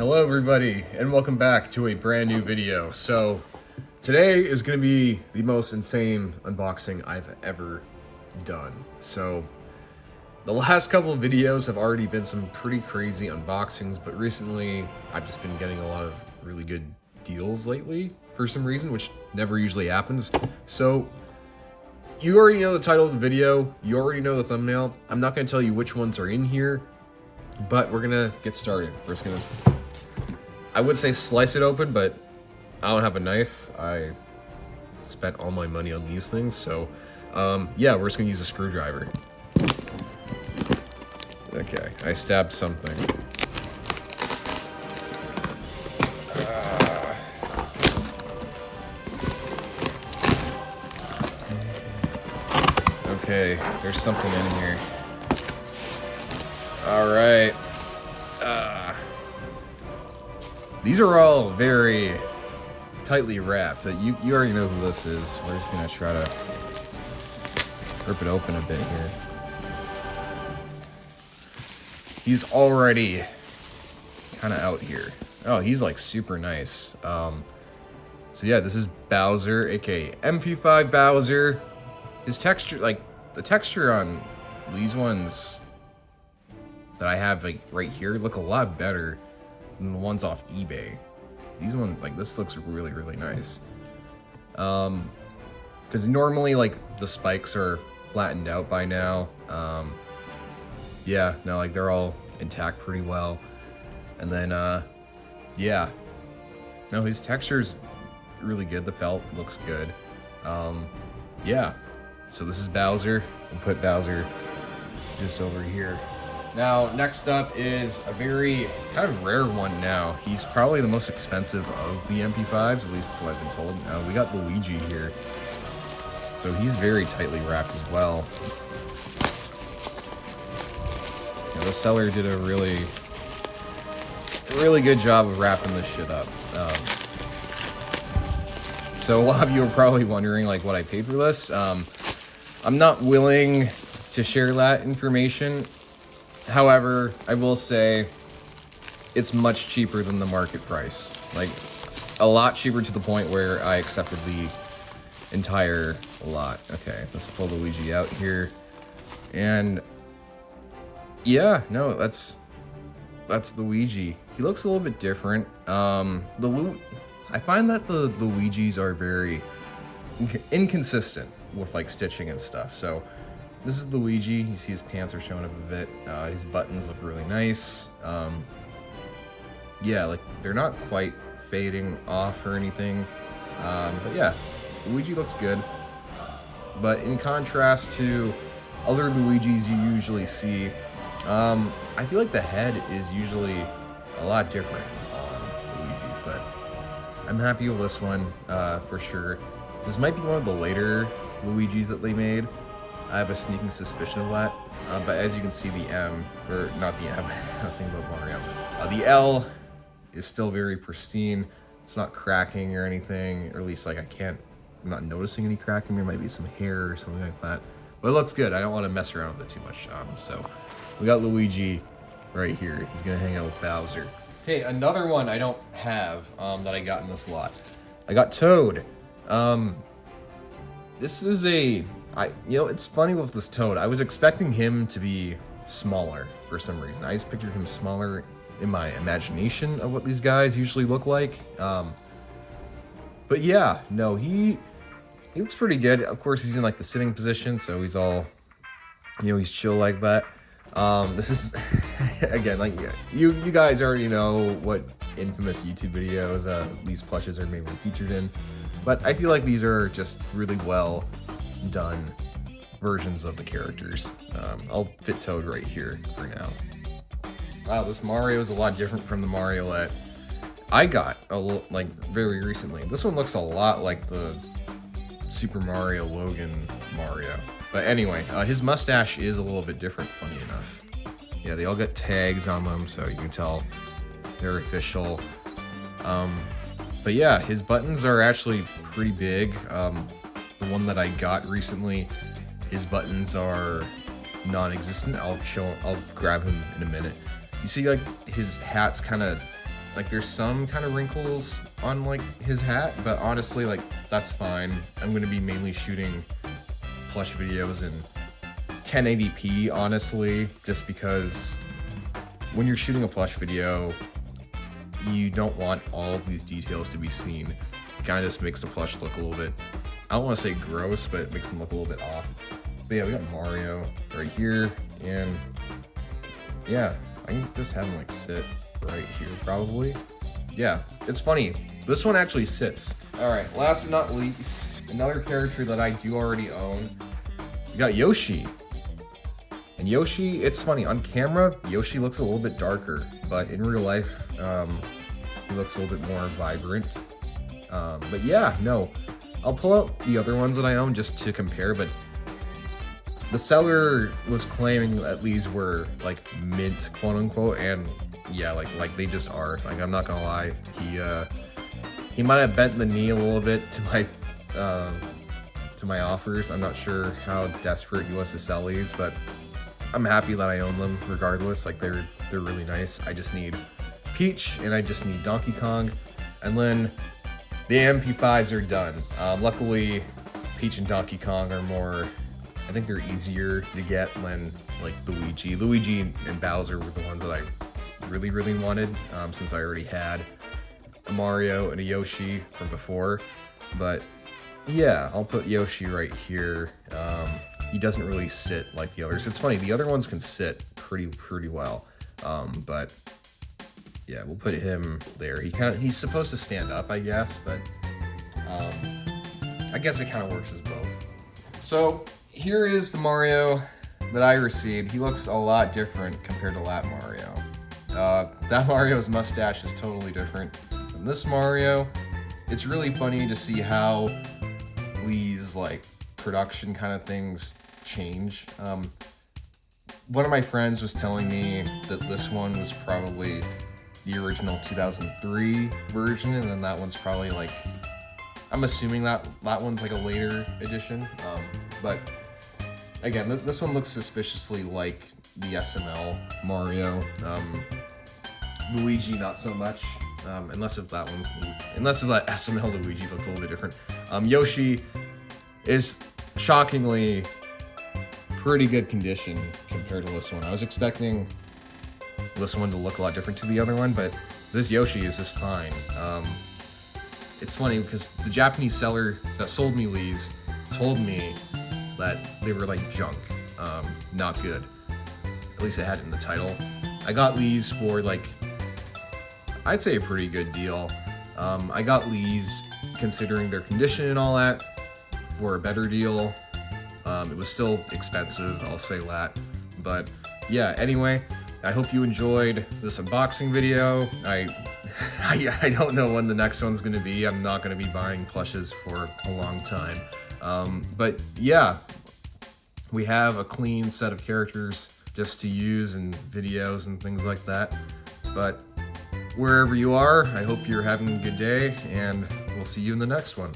Hello everybody, and welcome back to a brand new video. So, today is going to be the most insane unboxing I've ever done. So, the last couple of videos have already been some pretty crazy unboxings, but recently I've just been getting a lot of really good deals lately for some reason, which never usually happens. So, you already know the title of the video, you already know the thumbnail. I'm not going to tell you which ones are in here, but we're going to get started. We're just going to, I would say slice it open, but I don't have a knife. I spent all my money on these things, so yeah, we're just going to use a screwdriver. Okay, I stabbed something. Okay, there's something in here. Alright. These are all very tightly wrapped, but you already know who this is. We're just gonna try to rip it open a bit here. He's already kind of out here. Oh, he's like super nice. So yeah, this is Bowser, aka MP5 Bowser. His texture, like the texture on these ones that I have like right here look a lot better than the ones off eBay. These ones, like this looks really, really nice. Because normally like the spikes are flattened out by now. Yeah, no, like they're all intact pretty well. And then, yeah. No, his texture's really good. The felt looks good. Yeah. So this is Bowser. We'll put Bowser just over here. Now, next up is a very kind of rare one now. He's probably the most expensive of the MP5s, at least that's what I've been told. We got Luigi here. So he's very tightly wrapped as well. Yeah, the seller did a really good job of wrapping this shit up. So a lot of you are probably wondering like what I paid for this. I'm not willing to share that information. However, I will say it's much cheaper than the market price. Like a lot cheaper to the point where I accepted the entire lot. Okay, let's pull Luigi out here. And yeah, no, that's Luigi. He looks a little bit different. I find that the Luigis are very inconsistent with like stitching and stuff. So this is Luigi. You see his pants are showing up a bit. His buttons look really nice. Yeah, like they're not quite fading off or anything. But yeah, Luigi looks good. But in contrast to other Luigis you usually see, I feel like the head is usually a lot different on Luigi's, but I'm happy with this one for sure. This might be one of the later Luigi's that they made. I have a sneaking suspicion of that. But as you can see, the M, or not the M, I was thinking about Mario. The L is still very pristine. It's not cracking or anything, or at least like I'm not noticing any cracking. There might be some hair or something like that. But it looks good. I don't want to mess around with it too much. So we got Luigi right here. He's gonna hang out with Bowser. Okay, another one I don't have that I got in this lot. I got Toad. This is you know, it's funny with this Toad. I was expecting him to be smaller for some reason. I just pictured him smaller in my imagination of what these guys usually look like. But yeah, no, he looks pretty good. Of course, he's in like the sitting position, so he's all, you know, he's chill like that. This is, again, like, you guys already know what infamous YouTube videos these plushes are mainly featured in, but I feel like these are just really well done versions of the characters. I'll fit Toad right here for now. Wow, this Mario is a lot different from the Mario that I got like very recently. This one looks a lot like the SuperMarioLogan Mario. But anyway, his mustache is a little bit different, funny enough. Yeah, they all got tags on them, so you can tell they're official. But yeah, his buttons are actually pretty big. The one that I got recently, his buttons are non-existent. I'll grab him in a minute. You see, like, his hat's kind of Like there's some kind of wrinkles on like his hat, but honestly, like that's fine. I'm gonna be mainly shooting plush videos in 1080p, honestly, just because when you're shooting a plush video, you don't want all of these details to be seen. It kind of just makes the plush look a little bit, I don't want to say gross, but it makes them look a little bit off. But yeah, we got Mario right here, and yeah, I can just have him like sit right here probably. Yeah, it's funny. This one actually sits. All right, last but not least, another character that I do already own. We got Yoshi. And Yoshi, it's funny, on camera, Yoshi looks a little bit darker, but in real life, he looks a little bit more vibrant. But yeah, no, I'll pull out the other ones that I own just to compare, but the seller was claiming that these were like mint, quote unquote, and yeah, like they just are. Like, I'm not gonna lie, he might have bent the knee a little bit to my offers. I'm not sure how desperate he was to sell these, but I'm happy that I own them regardless. Like they're really nice. I just need Peach and I just need Donkey Kong, and then the MP5s are done. Luckily, Peach and Donkey Kong are more, I think they're easier to get than like Luigi. Luigi and Bowser were the ones that I really wanted, since I already had a Mario and a Yoshi from before. But yeah, I'll put Yoshi right here. He doesn't really sit like the others. It's funny, the other ones can sit pretty well, but yeah, we'll put him there. He's supposed to stand up, I guess, but I guess it kind of works as both. So here is the Mario that I received. He looks a lot different compared to that Mario. That Mario's mustache is totally different than this Mario. It's really funny to see how these like production kind of things change. One of my friends was telling me that this one was probably the original 2003 version, and then that one's probably like, I'm assuming that one's like a later edition. But again, this one looks suspiciously like the SML Mario. Luigi, not so much. Unless if that SML Luigi looked a little bit different. Yoshi is shockingly pretty good condition compared to this one. I was expecting this one to look a lot different to the other one, but this Yoshi is just fine. It's funny because the Japanese seller that sold me these told me that they were like junk, not good. At least it had it in the title. I got these for like, I'd say a pretty good deal. I got these considering their condition and all that for a better deal. It was still expensive, I'll say that. But yeah, anyway, I hope you enjoyed this unboxing video. I don't know when the next one's gonna be. I'm not gonna be buying plushes for a long time. But yeah, we have a clean set of characters just to use in videos and things like that. But wherever you are, I hope you're having a good day, and we'll see you in the next one.